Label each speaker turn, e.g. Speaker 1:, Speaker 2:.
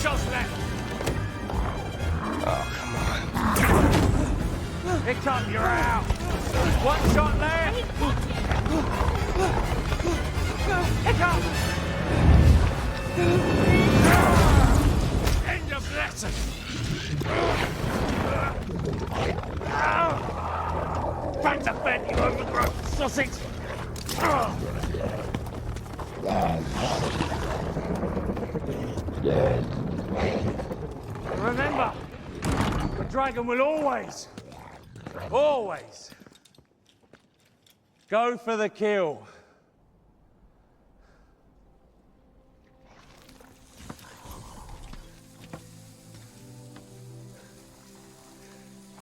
Speaker 1: shots left.
Speaker 2: Oh, come on.
Speaker 1: Hiccup, you're out. 1 shot left. Hiccup! End of lesson. Back to bed, you overgrown sausage. Remember, the dragon will always go for the kill.